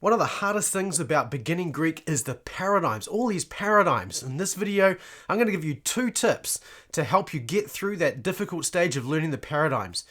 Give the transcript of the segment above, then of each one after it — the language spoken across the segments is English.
One of the hardest things about beginning Greek is the paradigms, all these paradigms. In this video, I'm going to give you 2 tips to help you get through that difficult stage of learning the paradigms.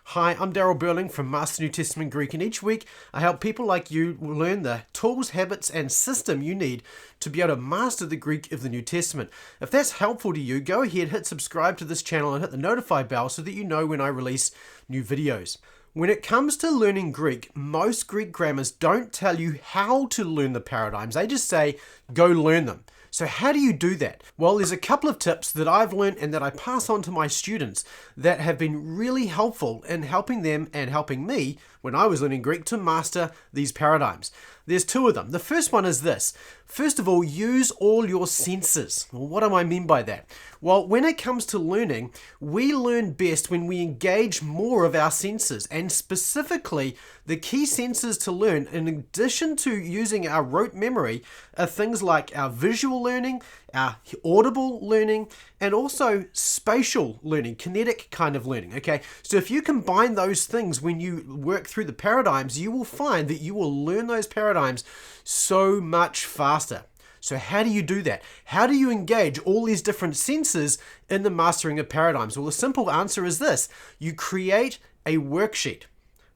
Hi, I'm Daryl Burling from Master New Testament Greek, and each week I help people like you learn the tools, habits, and system you need to be able to master the Greek of the New Testament. If that's helpful to you, go ahead, hit subscribe to this channel and hit the notify bell so that you know when I release new videos. When it comes to learning Greek, most Greek grammars don't tell you how to learn the paradigms. They just say, go learn them. So how do you do that? Well, there's a couple of tips that I've learned and that I pass on to my students that have been really helpful in helping them and helping me when I was learning Greek to master these paradigms. There's 2 of them. The first one is this. First of all, use all your senses. Well, what do I mean by that? Well, when it comes to learning, we learn best when we engage more of our senses, and specifically the key senses to learn, in addition to using our rote memory, are things like our visual learning, our audible learning, and also spatial learning, kinetic kind of learning, okay? So if you combine those things when you work through the paradigms, you will find that you will learn those paradigms so much faster. So how do you do that? How do you engage all these different senses in the mastering of paradigms? Well, the simple answer is this. You create a worksheet.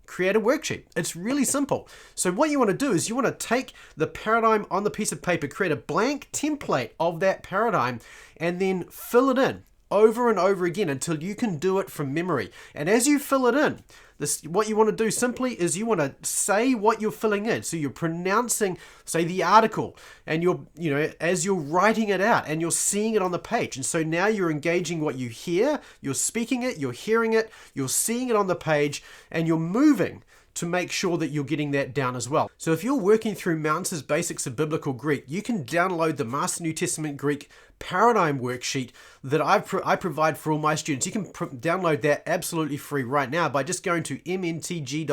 Create a worksheet. It's really simple. So what you want to do is you want to take the paradigm on the piece of paper, create a blank template of that paradigm, and then fill it in over and over again until you can do it from memory. And as you fill it in, what you want to do simply is you want to say what you're filling in. So you're pronouncing, say, the article, and as you're writing it out and you're seeing it on the page. And so now you're engaging what you hear, you're speaking it, you're hearing it, you're seeing it on the page, and you're moving to make sure that you're getting that down as well. So if you're working through Mounce's Basics of Biblical Greek, you can download the Master New Testament Greek paradigm worksheet that I provide for all my students. You can download that absolutely free right now by just going to mntg.me/bbg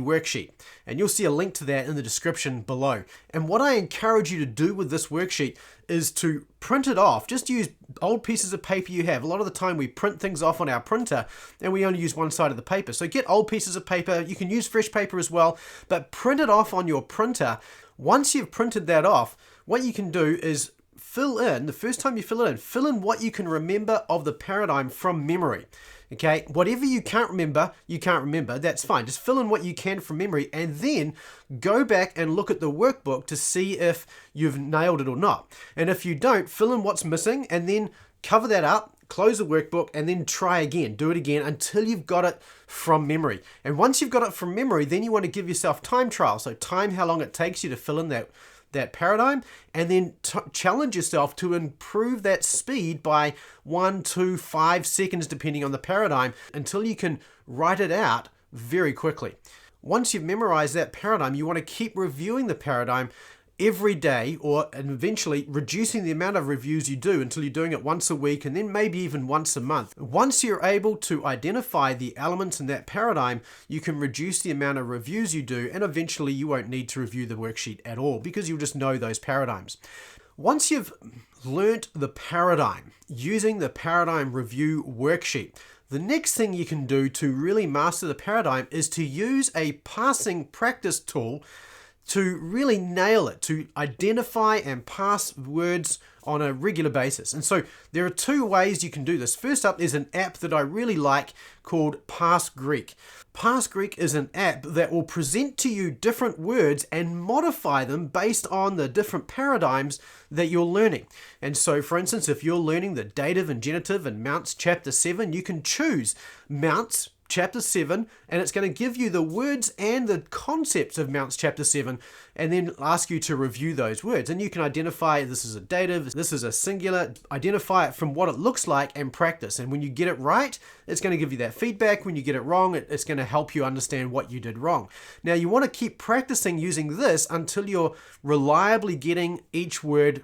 worksheet, and you'll see a link to that in the description below. And what I encourage you to do with this worksheet is to print it off. Just use old pieces of paper you have. A lot of the time we print things off on our printer and we only use one side of the paper. So get old pieces of paper. You can use fresh paper as well, but print it off on your printer. Once you've printed that off, what you can do is fill in, the first time you fill in what you can remember of the paradigm from memory. Okay, whatever you can't remember, that's fine. Just fill in what you can from memory and then go back and look at the workbook to see if you've nailed it or not. And if you don't, fill in what's missing and then cover that up, close the workbook, and then try again. Do it again until you've got it from memory. And once you've got it from memory, then you want to give yourself time trial. So time how long it takes you to fill in that paradigm, and then challenge yourself to improve that speed by 1, 2, 5 seconds, depending on the paradigm, until you can write it out very quickly. Once you've memorized that paradigm, you want to keep reviewing the paradigm every day, and eventually reducing the amount of reviews you do until you're doing it once a week and then maybe even once a month. Once you're able to identify the elements in that paradigm, you can reduce the amount of reviews you do, and eventually you won't need to review the worksheet at all because you'll just know those paradigms. Once you've learnt the paradigm using the paradigm review worksheet, the next thing you can do to really master the paradigm is to use a parsing practice tool to really nail it, to identify and parse words on a regular basis. And so there are 2 ways you can do this. First up is an app that I really like called Parse Greek. Parse Greek is an app that will present to you different words and modify them based on the different paradigms that you're learning. And so, for instance, if you're learning the dative and genitive in Mounce chapter 7, you can choose Mounce chapter 7, and it's going to give you the words and the concepts of Mounce chapter 7, and then ask you to review those words. And you can identify this is a dative, this is a singular, identify it from what it looks like and practice. And when you get it right, it's going to give you that feedback. When you get it wrong, it's going to help you understand what you did wrong. Now, you want to keep practicing using this until you're reliably getting each word.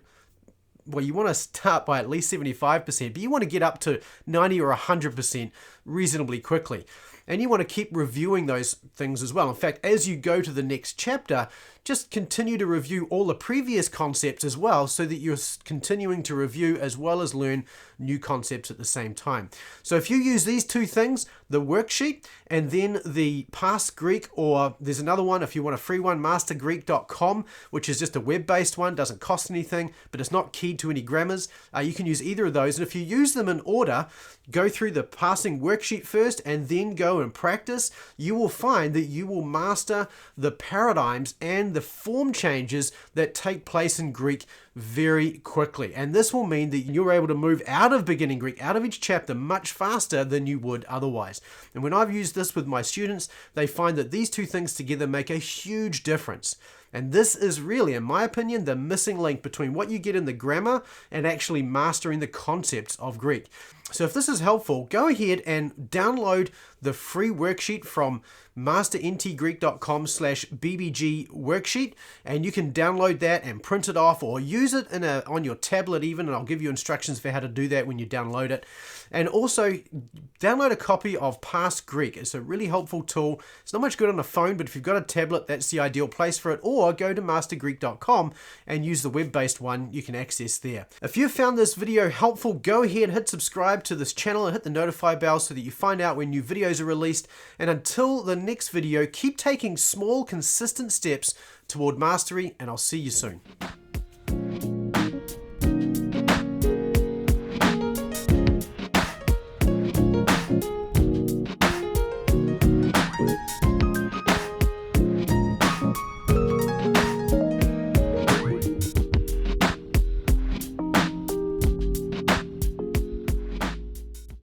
Well, you want to start by at least 75%, but you want to get up to 90 or 100% reasonably quickly. And you want to keep reviewing those things as well. In fact, as you go to the next chapter, just continue to review all the previous concepts as well, so that you're continuing to review as well as learn new concepts at the same time. So if you use these two things, the worksheet and then the Past Greek, or there's another one if you want a free one, mastergreek.com, which is just a web-based one, doesn't cost anything, but it's not keyed to any grammars. You can use either of those, and if you use them in order, go through the Parsing worksheet first and then go and practice, you will find that you will master the paradigms and the form changes that take place in Greek very quickly. And this will mean that you're able to move out of beginning Greek, out of each chapter, much faster than you would otherwise. And when I've used this with my students, they find that these two things together make a huge difference. And this is really, in my opinion, the missing link between what you get in the grammar and actually mastering the concepts of Greek. So if this is helpful, go ahead and download the free worksheet from masterntgreek.com/bbg worksheet, and you can download that and print it off or use it on your tablet even, and I'll give you instructions for how to do that when you download it. And also download a copy of Past Greek. It's a really helpful tool. It's not much good on a phone, but if you've got a tablet, that's the ideal place for it. Or go to mastergreek.com and use the web-based one you can access there. If you found this video helpful, go ahead and hit subscribe to this channel and hit the notify bell so that you find out when new videos are released. And until the next video, keep taking small, consistent steps toward mastery, and I'll see you soon.